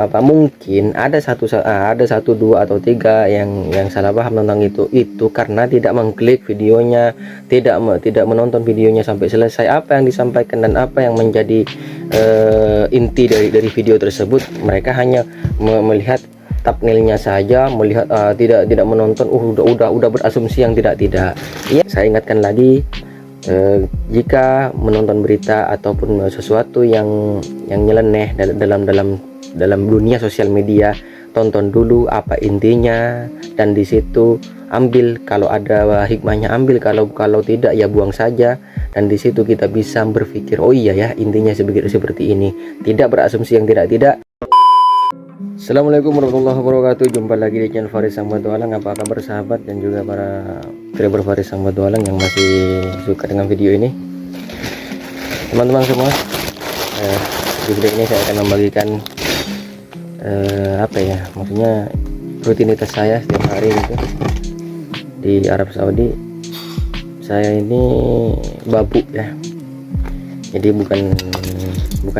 apa mungkin ada satu dua atau tiga yang salah paham tentang itu karena tidak mengklik videonya, tidak menonton videonya sampai selesai, apa yang disampaikan dan apa yang menjadi inti dari video tersebut. Mereka hanya melihat thumbnailnya saja, melihat tidak menonton, udah berasumsi yang tidak. Ya, saya ingatkan lagi, jika menonton berita ataupun sesuatu yang nyeleneh dalam dunia sosial media, tonton dulu apa intinya, dan di situ ambil kalau ada hikmahnya, ambil, kalau tidak ya buang saja. Dan di situ kita bisa berpikir, oh iya ya, intinya seperti ini, tidak berasumsi yang tidak. Assalamualaikum warahmatullahi wabarakatuh. Jumpa lagi di channel Faris Sang Petualang. Apa kabar sahabat dan juga para subscriber Faris Sang Petualang yang masih suka dengan video ini, teman-teman semua? Di video ini saya akan membagikan maksudnya rutinitas saya setiap hari gitu di Arab Saudi. Saya ini babu ya, jadi bukan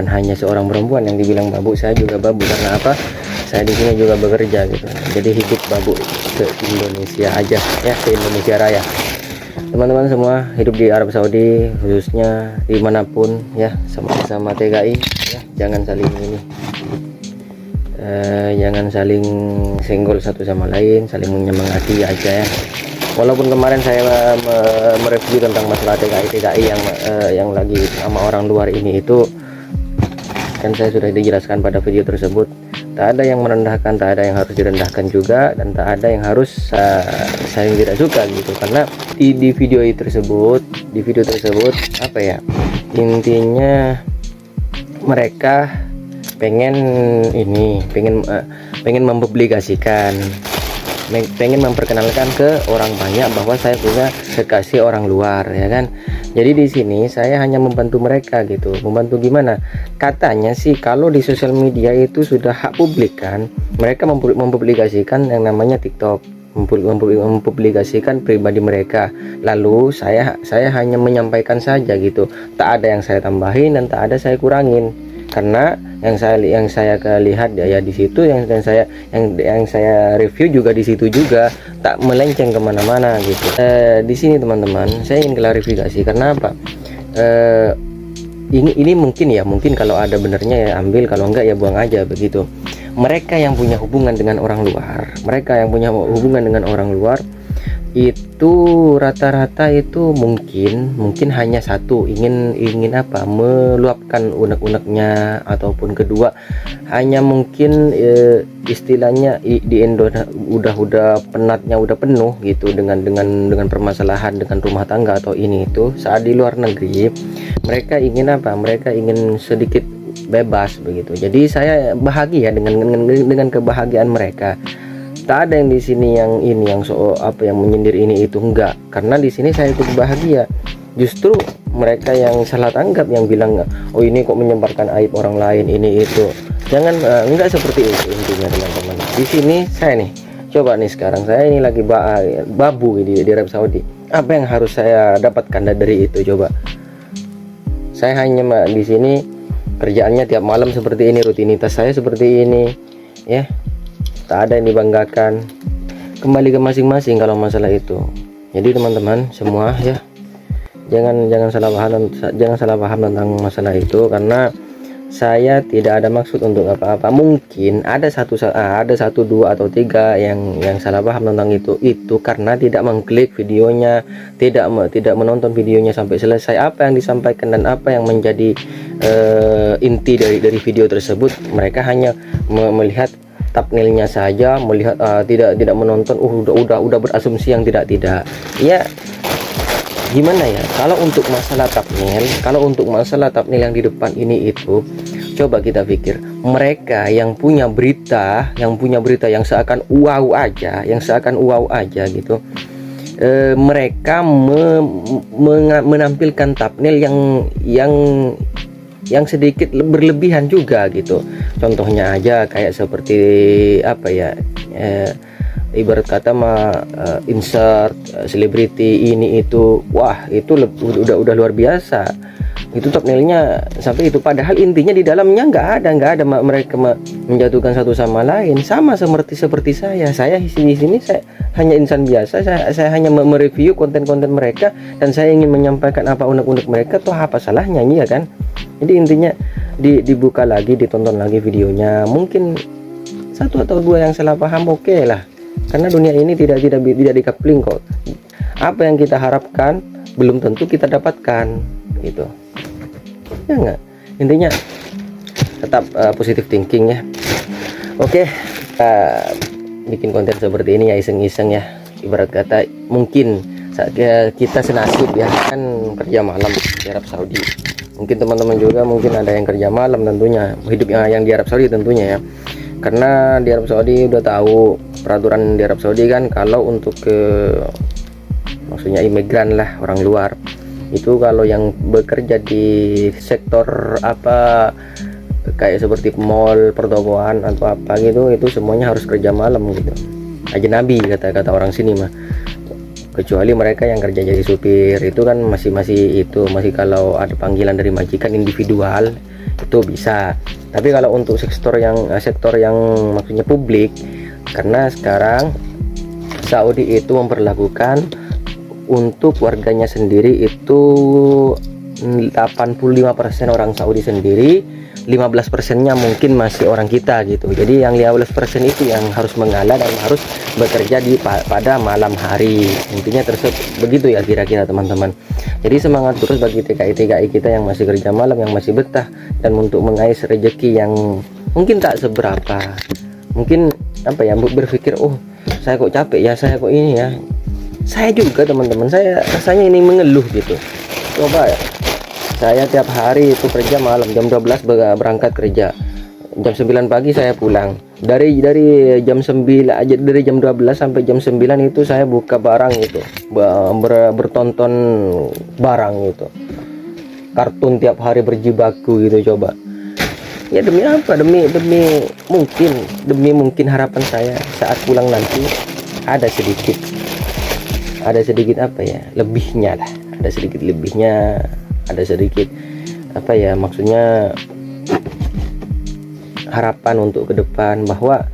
hanya seorang perempuan yang dibilang babu, saya juga babu. Karena apa? Saya di sini juga bekerja gitu, jadi hidup babu ke Indonesia aja ya, ke Indonesia Raya. Teman-teman semua, hidup di Arab Saudi khususnya dimanapun ya, sama-sama TKI ya, jangan saling senggol satu sama lain, saling menyemangati aja ya. Walaupun kemarin saya mereview tentang masalah TKI yang lagi sama orang luar ini, itu kan saya sudah dijelaskan pada video tersebut, tak ada yang merendahkan, tak ada yang harus direndahkan juga, dan tak ada yang harus saling tidak suka gitu. Karena di video tersebut apa ya, intinya mereka pengen mempublikasikan, pengen memperkenalkan ke orang banyak bahwa saya punya kekasih orang luar ya kan. Jadi di sini saya hanya membantu mereka gitu. Membantu gimana? Katanya sih kalau di sosial media itu sudah hak publik kan, mereka mempublikasikan yang namanya TikTok, mempublikasikan pribadi mereka. Lalu saya hanya menyampaikan saja gitu, tak ada yang saya tambahin dan tak ada saya kurangin. Karena yang saya lihat ya di situ, yang saya review juga di situ juga, tak melenceng kemana-mana gitu. Di sini teman-teman, saya ingin klarifikasi. Karena apa? Ini mungkin kalau ada benernya ya ambil, kalau enggak ya buang aja begitu. Mereka yang punya hubungan dengan orang luar, itu rata-rata itu mungkin hanya satu, ingin apa, meluapkan unek-uneknya, ataupun kedua hanya mungkin istilahnya di Indo udah penatnya, udah penuh gitu dengan permasalahan dengan rumah tangga atau ini itu. Saat di luar negeri mereka ingin apa, mereka ingin sedikit bebas begitu. Jadi saya bahagia dengan kebahagiaan mereka. Tak ada yang di sini yang menyindir ini itu, enggak. Karena di sini saya ikut bahagia. Justru mereka yang salah tanggap, yang bilang oh ini kok menyebarkan aib orang lain ini itu. Jangan, enggak seperti itu intinya teman-teman. Di sini saya nih, coba nih sekarang saya ini lagi babu di Arab Saudi. Apa yang harus saya dapatkan dari itu coba? Saya hanya di sini kerjaannya tiap malam seperti ini, rutinitas saya seperti ini ya. Tak ada yang dibanggakan, kembali ke masing-masing kalau masalah itu. Jadi teman-teman semua ya, jangan salah paham tentang masalah itu, karena saya tidak ada maksud untuk apa-apa. Mungkin ada satu dua atau tiga yang salah paham tentang itu karena tidak mengklik videonya, tidak menonton videonya sampai selesai, apa yang disampaikan dan apa yang menjadi inti dari video tersebut. Mereka hanya melihat thumbnailnya saja, melihat tidak menonton, udah berasumsi yang tidak. Ya gimana ya, kalau untuk masalah thumbnail yang di depan ini itu, coba kita pikir, mereka yang punya berita yang seakan wow aja gitu, mereka menampilkan thumbnail yang sedikit berlebihan juga gitu. Contohnya aja kayak seperti apa ya, ibarat kata insert selebriti ini itu, wah itu udah luar biasa. itu thumbnailnya sampai itu, padahal intinya di dalamnya nggak ada mereka menjatuhkan satu sama lain, sama seperti saya di sini saya hanya insan biasa, saya hanya mereview konten-konten mereka, dan saya ingin menyampaikan apa unek-unek mereka, toh apa salah nyanyi ya kan. Jadi intinya dibuka lagi, ditonton lagi videonya, mungkin satu atau dua yang salah paham, oke lah, karena dunia ini tidak dikapling kok. Apa yang kita harapkan belum tentu kita dapatkan gitu ya enggak. Intinya tetap positive thinking ya. Oke, bikin konten seperti ini ya iseng-iseng ya, ibarat kata mungkin kita senasib ya kan, kerja malam di Arab Saudi. Mungkin teman-teman juga mungkin ada yang kerja malam, tentunya hidup yang di Arab Saudi tentunya ya, karena di Arab Saudi udah tahu peraturan di Arab Saudi kan, kalau untuk maksudnya imigran lah, orang luar itu kalau yang bekerja di sektor apa kayak seperti mall, pertokoan atau apa gitu, itu semuanya harus kerja malam gitu, ajnabi kata orang sini mah, kecuali mereka yang kerja jadi supir, itu kan masih kalau ada panggilan dari majikan individual itu bisa. Tapi kalau untuk sektor yang maksudnya publik, karena sekarang Saudi itu memperlakukan untuk warganya sendiri itu 85% orang Saudi sendiri, 15%-nya mungkin masih orang kita gitu. Jadi yang 15% itu yang harus mengalah dan harus bekerja pada malam hari. Intinya begitu ya kira-kira teman-teman. Jadi semangat terus bagi TKI kita yang masih kerja malam, yang masih betah, dan untuk mengais rezeki yang mungkin tak seberapa. Mungkin apa ya, berpikir oh saya kok capek ya, saya kok ini ya. Saya juga teman-teman, saya rasanya ini mengeluh gitu. Coba ya, saya tiap hari itu kerja malam, jam 12 berangkat kerja, jam 9 pagi saya pulang. Dari jam 9 aja, dari jam 12 sampai jam 9 itu saya buka barang itu, bertonton barang itu, kartun tiap hari berjibaku gitu. Coba ya, demi apa? Demi mungkin harapan saya saat pulang nanti ada sedikit apa ya, lebihnya lah, ada sedikit apa ya, maksudnya harapan untuk ke depan, bahwa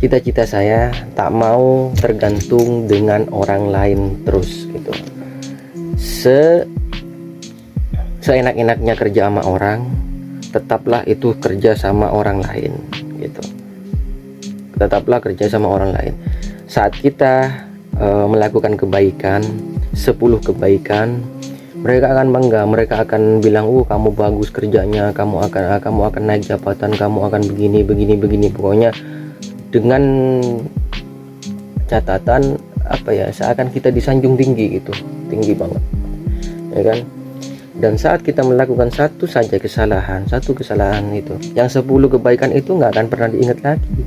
cita-cita saya tak mau tergantung dengan orang lain terus gitu. Seenak-enaknya kerja sama orang, tetaplah itu kerja sama orang lain gitu. Tetaplah kerja sama orang lain. Saat kita melakukan kebaikan, 10 kebaikan, mereka akan bangga, mereka akan bilang, kamu bagus kerjanya, kamu akan naik jabatan, kamu akan begini, pokoknya dengan catatan apa ya, seakan kita disanjung tinggi gitu, tinggi banget ya kan. Dan saat kita melakukan satu kesalahan itu, yang 10 kebaikan itu nggak akan pernah diingat lagi.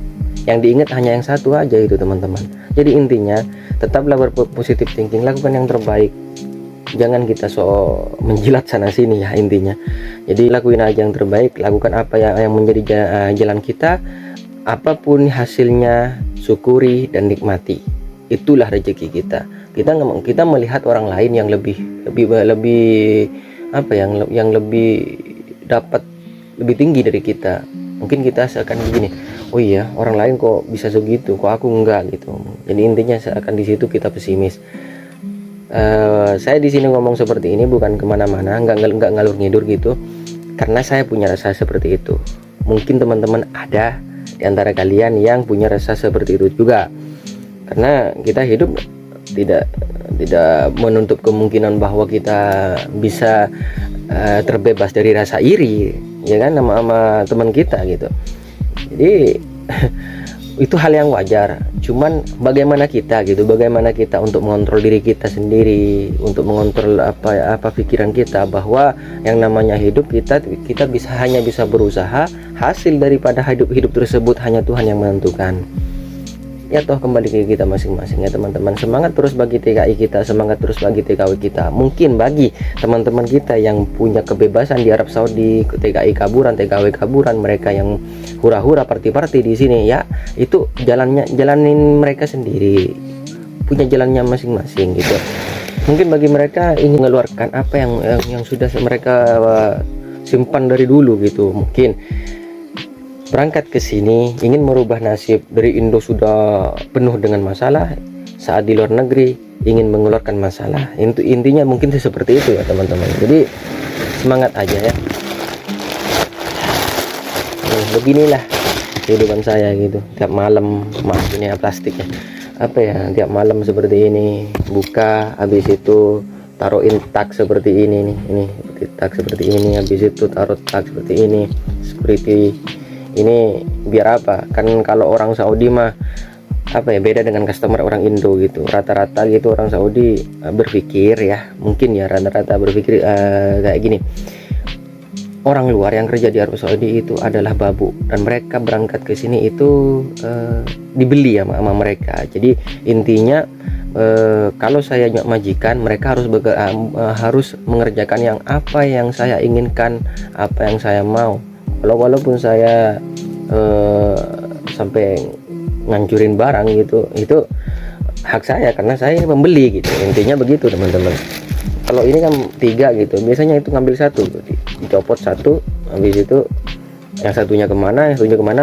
Yang diingat hanya yang satu aja itu teman-teman. Jadi intinya tetaplah berpositif thinking, lakukan yang terbaik, jangan kita menjilat sana sini ya intinya. Jadi lakuin aja yang terbaik, lakukan apa yang menjadi jalan kita, apapun hasilnya syukuri dan nikmati. Itulah rezeki kita. Kita melihat orang lain yang lebih apa yang lebih dapat lebih tinggi dari kita. Mungkin kita seakan begini, oh iya orang lain kok bisa segitu, kok aku enggak gitu. Jadi intinya seakan di situ kita pesimis. Saya di sini ngomong seperti ini bukan kemana-mana, nggak ngalur ngidur gitu, karena saya punya rasa seperti itu. Mungkin teman-teman ada di antara kalian yang punya rasa seperti itu juga, karena kita hidup tidak menutup kemungkinan bahwa kita bisa terbebas dari rasa iri ya kan, sama teman kita gitu. Jadi itu hal yang wajar, cuman bagaimana kita untuk mengontrol diri kita sendiri, untuk mengontrol apa pikiran kita, bahwa yang namanya hidup kita hanya bisa berusaha, hasil daripada hidup tersebut hanya Tuhan yang menentukan. Ya toh kembali ke kita masing-masing ya teman-teman. Semangat terus bagi TKI kita, semangat terus bagi TKW kita. Mungkin bagi teman-teman kita yang punya kebebasan di Arab Saudi, TKI kaburan, TKW kaburan, mereka yang hura-hura party-party di sini ya, itu jalanin mereka sendiri, punya jalannya masing-masing gitu. Mungkin bagi mereka ingin mengeluarkan apa yang sudah mereka simpan dari dulu gitu. Mungkin berangkat ke sini ingin merubah nasib. Dari Indo sudah penuh dengan masalah, saat di luar negeri ingin mengeluarkan masalah. Intinya mungkin seperti itu ya teman-teman. Jadi semangat aja ya. Beginilah kehidupan saya gitu. Tiap malam, maaf ini ya plastik ya, apa ya, tiap malam seperti ini, buka, habis itu taruhin tag seperti ini nih, ini tag seperti ini, habis itu taruh tag seperti ini, security ini. Biar apa, kan kalau orang Saudi mah apa ya, beda dengan customer orang Indo gitu. Rata-rata gitu orang Saudi berpikir ya, mungkin ya rata-rata berpikir kayak gini, orang luar yang kerja di Arab Saudi itu adalah babu, dan mereka berangkat ke sini itu dibeli sama mereka. Jadi intinya kalau saya majikan, mereka harus mengerjakan yang apa yang saya inginkan, apa yang saya mau. Walaupun saya sampai ngancurin barang gitu, itu hak saya karena saya pembeli gitu. Intinya begitu teman-teman. Kalau ini kan 3 gitu, biasanya itu ngambil 1, dicopot 1, habis itu yang satunya kemana,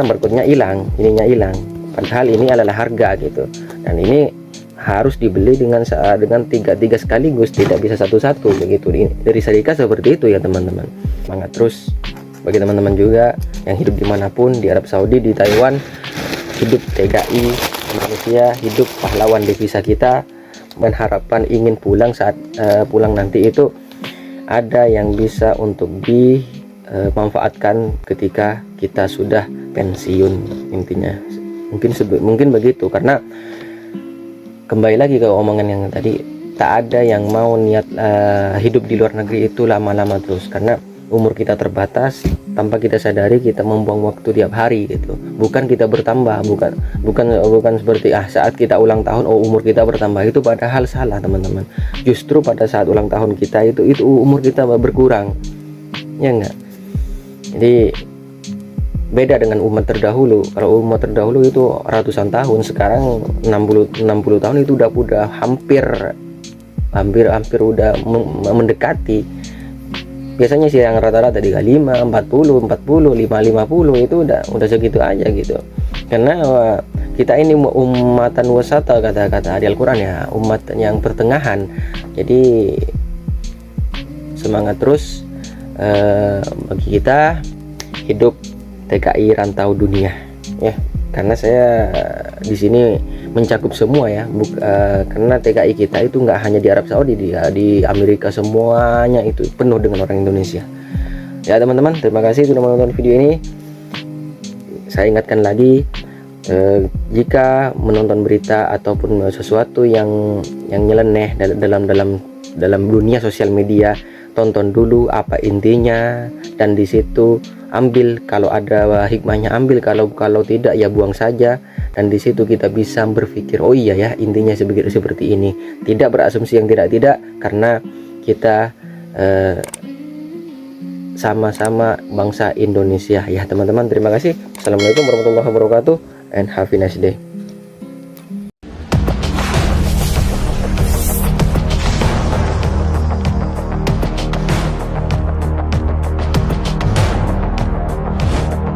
barcode-nya hilang, ininya hilang. Padahal ini adalah harga gitu, dan ini harus dibeli dengan 3 sekaligus, tidak bisa satu-satu begitu. Dari syarikat seperti itu ya teman-teman. Semangat terus bagi teman-teman juga yang hidup dimanapun, di Arab Saudi, di Taiwan. Hidup TKI Malaysia, hidup pahlawan devisa kita. Mengharapkan ingin pulang, saat pulang nanti itu ada yang bisa untuk dimanfaatkan ketika kita sudah pensiun. Intinya mungkin begitu, karena kembali lagi ke omongan yang tadi, tak ada yang mau niat hidup di luar negeri itu lama-lama terus, karena umur kita terbatas. Tanpa kita sadari kita membuang waktu tiap hari gitu. Bukan kita bertambah, bukan seperti saat kita ulang tahun umur kita bertambah. Itu padahal salah teman-teman. Justru pada saat ulang tahun kita itu umur kita berkurang, ya enggak? Jadi beda dengan umat terdahulu. Kalau umat terdahulu itu ratusan tahun, sekarang 60 tahun itu udah hampir udah mendekati. Biasanya sih yang rata-rata 35, 40, 50 itu udah segitu aja gitu. Karena kita ini umatan wasata, kata di Al-Quran ya, umat yang pertengahan. Jadi semangat terus bagi kita hidup TKI rantau dunia ya. Karena saya di sini mencakup semua ya, karena TKI kita itu nggak hanya di Arab Saudi, di Amerika, semuanya itu penuh dengan orang Indonesia ya teman-teman. Terima kasih sudah menonton video ini. Saya ingatkan lagi, jika menonton berita ataupun sesuatu yang nyeleneh dalam dunia sosial media, tonton dulu apa intinya, dan di situ ambil, kalau ada hikmahnya ambil, kalau tidak ya buang saja. Dan di situ kita bisa berpikir, oh iya ya, intinya seperti ini. Tidak berasumsi yang tidak, karena kita sama-sama bangsa Indonesia ya teman-teman. Terima kasih. Assalamualaikum warahmatullahi wabarakatuh, and have a nice day.